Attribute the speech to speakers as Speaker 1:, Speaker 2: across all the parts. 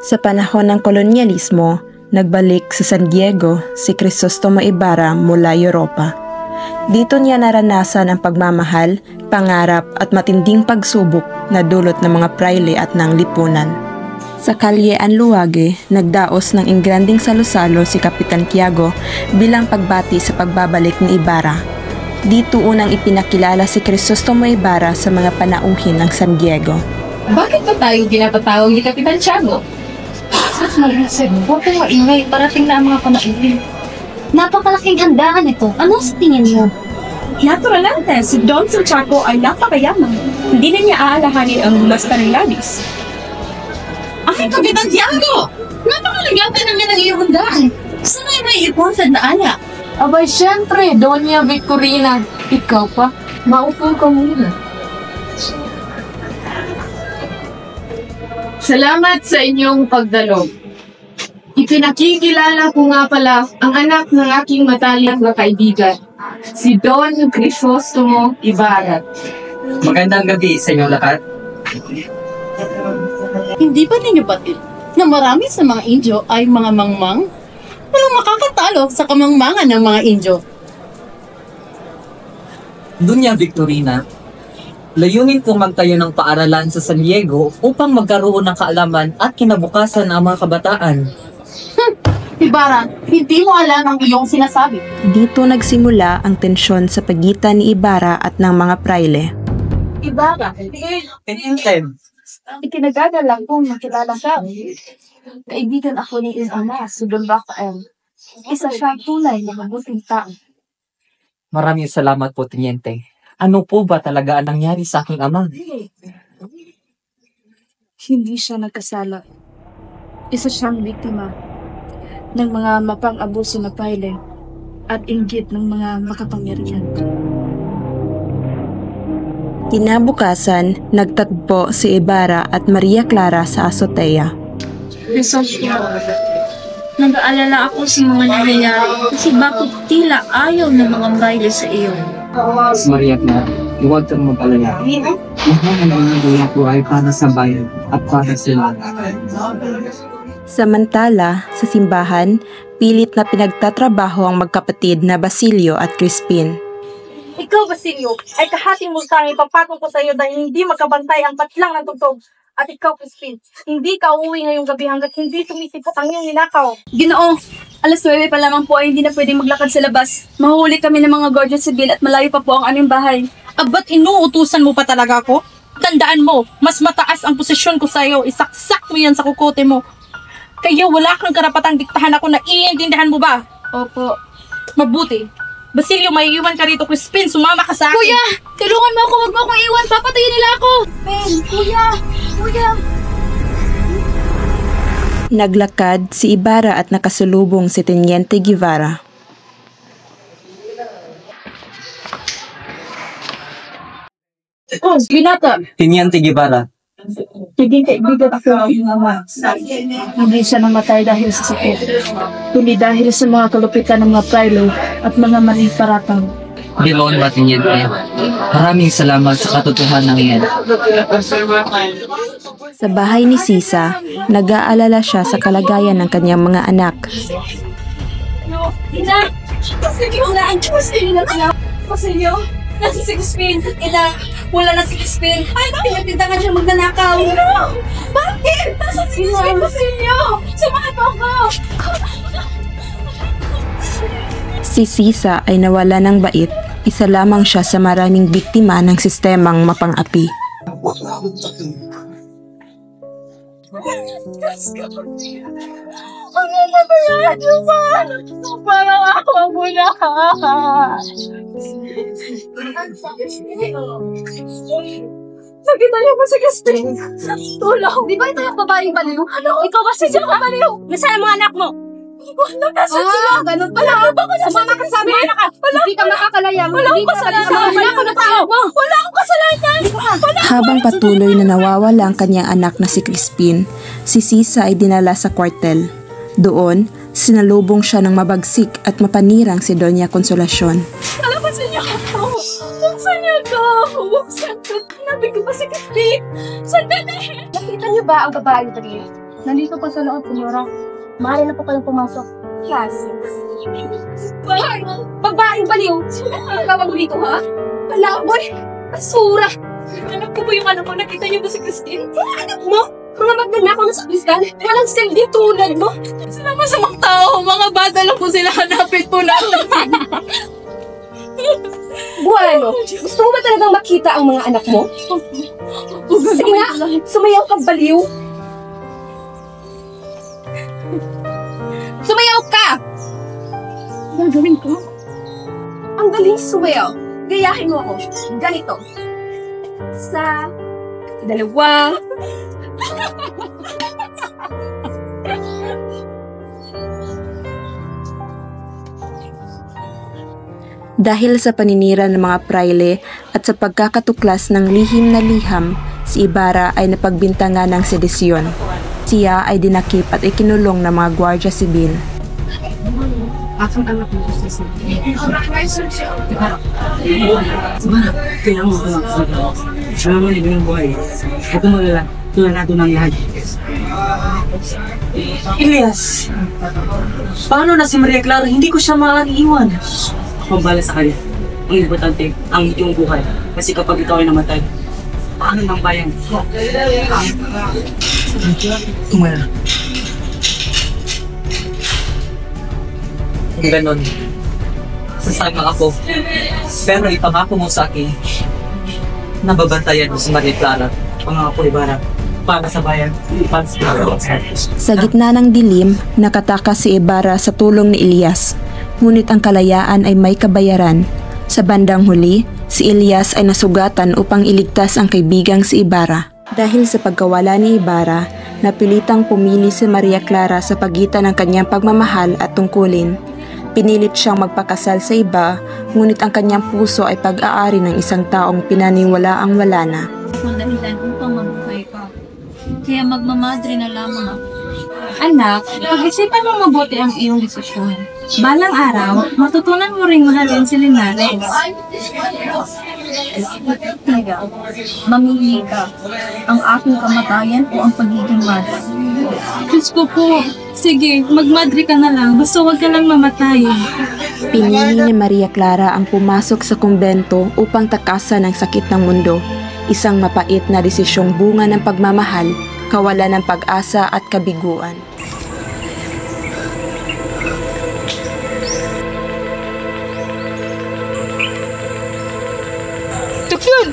Speaker 1: Sa panahon ng kolonyalismo, nagbalik sa San Diego si Crisostomo Ibarra mula Europa. Dito niya naranasan ang pagmamahal, pangarap at matinding pagsubok na dulot ng mga praile at ng lipunan. Sa Kalye Anluwage, nagdaos ng ingranding salo-salo si Kapitan Tiago bilang pagbati sa pagbabalik ni Ibarra. Dito unang ipinakilala si Crisostomo Ibarra sa mga panauhin ng San Diego.
Speaker 2: Bakit ba tayo pinatatawag ni Kapitan Tiago?
Speaker 3: Sus, Maricel, huwag kang maingay. Parating na ang mga panauhin. Napakalaking handaan ito. Ano sa tingin mo?
Speaker 4: Naturalmente, si Don Santiago ay napakayaman. Hindi na niya aalahanin ang basta ng labis.
Speaker 2: Ay, Kapitan Tiago! Napakalagyan namin ang iyong handaan. Saan ay may important na anak?
Speaker 3: Abay, syempre, Doña Victorina. Ikaw pa, maupo ka muna.
Speaker 2: Salamat sa inyong pagdalo. Ipinakikilala ko nga pala ang anak ng aking matalik na kaibigan, si Don Crisostomo Ibarra.
Speaker 5: Magandang gabi sa inyong lahat.
Speaker 6: Hindi ba ninyo batid na marami sa mga Indyo ay mga mangmang? Walang makakatalo sa kamangmangan ng mga Indyo.
Speaker 5: Doña Victorina, layunin kong magtayo ng paaralan sa San Diego upang magkaroon ng kaalaman at kinabukasan ang mga kabataan.
Speaker 6: Ibarra, hindi mo alam ang iyong sinasabi.
Speaker 1: Dito nagsimula ang tensyon sa pagitan ni Ibarra at ng mga praile.
Speaker 4: Ibarra,
Speaker 5: Tinintem,
Speaker 4: ikinagagalak kong makilala siya. Kaibigan ako ni iyong ama, si Don Rafael. Isa siyang tunay na mabuting tao.
Speaker 5: maraming salamat po, Teniente. Ano po ba talaga ang nangyari sa aking ama?
Speaker 7: Hindi siya nagkasala. Isa siyang biktima ng mga mapang-abuso na praile at inggit ng mga makapangyarihan.
Speaker 1: Kinabukasan, nagtagpo si Ibarra at Maria Clara sa azotea.
Speaker 7: Crisostomo, nag-aalala ako sa mga nangyayari kasi bakit tila ayaw ng mga praile sa iyo.
Speaker 5: Maria Clara, huwag kang mag-alala. Lahat ng mga gawa ko ay para sa bayan at para sa lahat.
Speaker 1: Samantala, sa simbahan, pilit na pinagtatrabaho ang magkapatid na Basilio at Crispin.
Speaker 4: Ikaw, Basilio, ay kahating multang ipapatong ko sa iyo dahil hindi magkabantay ang patlang ng tugtog. At ikaw, Crispin, hindi ka uuwi ngayong gabi hanggat hindi sumisipot ang iyong ninakaw.
Speaker 7: Ginoo, alas 9 pa lamang po ay hindi na pwedeng maglakad sa labas. Mahuli kami ng mga Guardia Civil at malayo pa po ang aming bahay.
Speaker 8: Abat inuutusan mo pa talaga ako? Tandaan mo, mas mataas ang posisyon ko sa'yo. Isaksak mo yan sa kukote mo. Kaya wala kang karapatang diktahan ako na iintindihan mo ba?
Speaker 7: Opo.
Speaker 8: Mabuti. Basilio, may iwan ka rito. Crispin, sumama ka sa akin.
Speaker 7: Kuya! Tulungan mo ako! Huwag mo akong iwan! Papatayin nila ako!
Speaker 4: Ben, kuya! Kuya!
Speaker 1: Naglakad si Ibarra at nakasulubong si Teniente Guevara.
Speaker 4: Oh, binata!
Speaker 5: Teniente Guevara,
Speaker 4: Naging kaibigan ako ng iyong ama.
Speaker 7: Hindi siya namatay dahil sa sakit, kundi dahil sa mga kalupitan ng mga praile at mga maling paratang.
Speaker 5: Ginoon ba, Teniente? Maraming salamat sa katotohanan ng iyan.
Speaker 1: Sa bahay ni Sisa, nag-aalala siya sa kalagayan ng kanyang mga anak.
Speaker 4: Ina! Basilio! Ina! Basilio! Nasa si Crispin! Ina! Wala na si Crispin! Ay, pinatintangan siya magnanakaw! No! Bakit? Nasa si Crispin, Basilio! Samahan mo ako!
Speaker 1: Si Sisa ay nawala ng bait, isa lamang siya sa maraming biktima ng sistemang mapang-api.
Speaker 4: Ang mamamayaan niyo ba? Parang ako ang muna! Nakita niyo ba si Crispin? Tulong! Di ba ito yung babaeng baliw? Ano? Ikaw kasi siya ang baliw! Nasaan ang mga anak mo? Nasaan sila?
Speaker 3: Ganun pala. Sumama ka sa amin. Hindi ka makakalayang.
Speaker 4: Wala akong kasalanan!
Speaker 3: Wala ka na tao.
Speaker 4: Wala akong kasalanan!
Speaker 1: Habang patuloy na nawawala ang kanyang anak na si Crispin, si Sisa ay dinala sa kwartel. Doon, sinalubong siya ng mabagsik at mapanirang si Doña Consolacion.
Speaker 4: Buksan niyo ako! Buksan niyo ako! Buksan ko! Nabi ko ba si Crispin? Sandali!
Speaker 3: Nakita niyo ba ang babaeng kanina?
Speaker 7: Nandito pa sa loob, Senyora. Maaari na po kayong pumasok.
Speaker 4: Classics. Hoy! Babaeng baliw! Ang tawag mo dito, ha? Palaboy! Basura! Anak ko ba yung anak ko? Nakita niyo ba si Christine? Anak mo? Mga magnanakaw na sa kristal? Walang silbi tulad mo?
Speaker 8: Sila masamang tao, mga bata lang po sila, hanapin po natin.
Speaker 4: Bueno, gusto mo ba talagang makita ang mga anak mo? Sige nga, sumayaw ka, baliw! Sumayaw ka!
Speaker 7: Gagawin ko?
Speaker 4: Ang galing sumayaw. Gayahin mo ako. Ganito. Isa, dalawa.
Speaker 1: Dahil sa paninira ng mga praile at sa pagkakatuklas ng lihim na liham, si Ibarra ay napagbintangan ng sedisyon. Siya ay dinakip at ikinulong ng mga gwardya sibil.
Speaker 7: Akang anak mo sa
Speaker 9: Kailangan mo lang sa alam mo libre yung buhay. Huwag kang malala. Tulad natin ng lahat. Elias! Paano na si Maria Clara? Hindi ko siya maaari-iwan. Pambala sa kanya. Ang importante, ang iyong buhay. Kasi kapag ikaw ay namatay, paano ng bayan? Tumala.
Speaker 5: Kung ganon, sasama ako. Pero ipangako mo sa akin, nababantayan mo si Maria Clara.
Speaker 9: Pangako Ibarra, para sa bayan, para sa bayan.
Speaker 1: Sa gitna ng dilim, nakatakas si Ibarra sa tulong ni Elias. Ngunit ang kalayaan ay may kabayaran. Sa bandang huli, si Elias ay nasugatan upang iligtas ang kaibigang si Ibarra. Dahil sa pagkawala ni Ibarra, napilitang pumili si Maria Clara sa pagitan ng kanyang pagmamahal at tungkulin. Pinilit siyang magpakasal sa iba, ngunit ang kanyang puso ay pag-aari ng isang taong pinaniwalaang wala na.
Speaker 3: Kung dahilan upang mabuhay ka. Kaya magmamadre na lamang ako. Anak, pag-isipan mo mabuti ang iyong desisyon. Balang araw, matutunan mo ring mahalin si Linares. Mamili ka. Ang aking kamatayan o ang pagiging madre. Diyos ko po. Sige, magmadre ka na lang. Basta huwag ka lang mamatay.
Speaker 1: Pinili ni Maria Clara ang pumasok sa kumbento upang takasan ang sakit ng mundo. Isang mapait na desisyong bunga ng pagmamahal, kawalan ng pag-asa at kabiguan.
Speaker 8: Tuksun!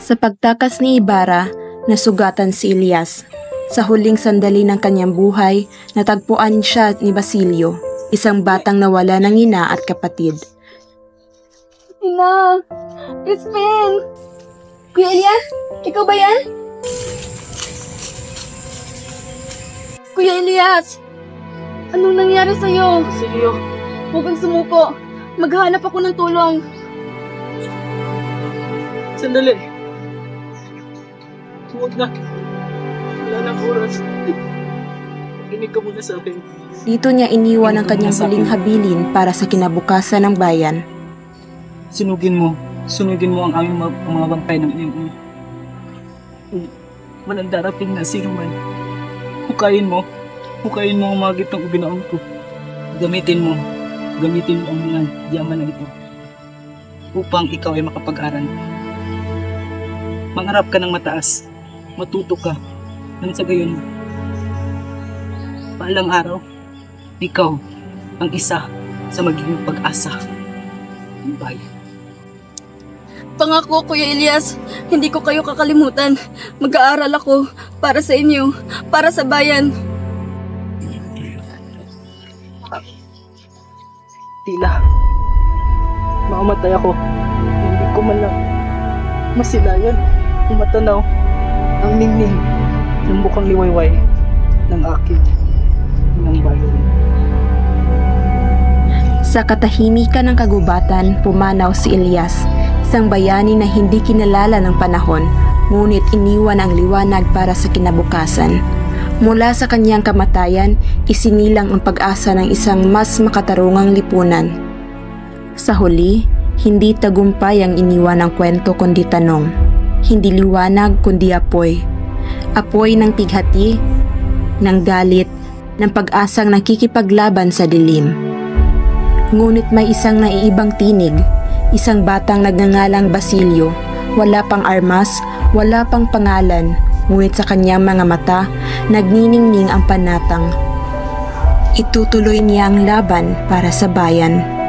Speaker 1: Sa pagtakas ni Ibarra, nasugatan si Elias. Sa huling sandali ng kanyang buhay, natagpuan siya ni Basilio, isang batang nawala ng ina at kapatid.
Speaker 4: Ina! Crispin! Kuya Elias, ikaw ba yan? Kuya Elias! Anong nangyari sa'yo?
Speaker 9: Basilio,
Speaker 4: Huwag kang sumuko. Maghanap ako ng tulong.
Speaker 9: sandali. Huwag na. Wala nang oras. Inig ka muna sa akin.
Speaker 1: Dito niya iniwan ang kanyang huling habilin para sa kinabukasan ng bayan.
Speaker 9: Sunugin mo ang aming mga bangkay ng iyong ina. Walang darating na sino man. Hukayin mo ang mga gitang ubinaon ko. Gamitin mo ang mga yaman na ito upang ikaw ay makapag-aral. Mangarap ka ng mataas, matuto ka, nang sa gayon, balang araw, ikaw ang isa sa magiging pag-asa ng bayan.
Speaker 4: Pangako, Kuya Elias, hindi ko kayo kakalimutan. Mag-aaral ako para sa inyo, para sa bayan.
Speaker 9: Tila, mamamatay ako. Hindi ko man lang masilayan o matanaw ang ningning ng mukhang liwayway ng aking ng bayan.
Speaker 1: Sa katahimikan ng kagubatan, pumanaw si Elias, isang bayani na hindi kinalala ng panahon, ngunit iniwan ang liwanag para sa kinabukasan. Mula sa kanyang kamatayan, isinilang ang pag-asa ng isang mas makatarungang lipunan. Sa huli, hindi tagumpay ang iniwan ng kwento kundi tanong. Hindi liwanag kundi apoy. Apoy ng pighati, ng galit, ng pag-asang nakikipaglaban sa dilim. Ngunit may isang naiibang tinig, isang batang nagngangalang Basilio. Wala pang armas, wala pang pangalan, ngunit sa kanyang mga mata, nagniningning ang panatang. Itutuloy niya ang laban para sa bayan.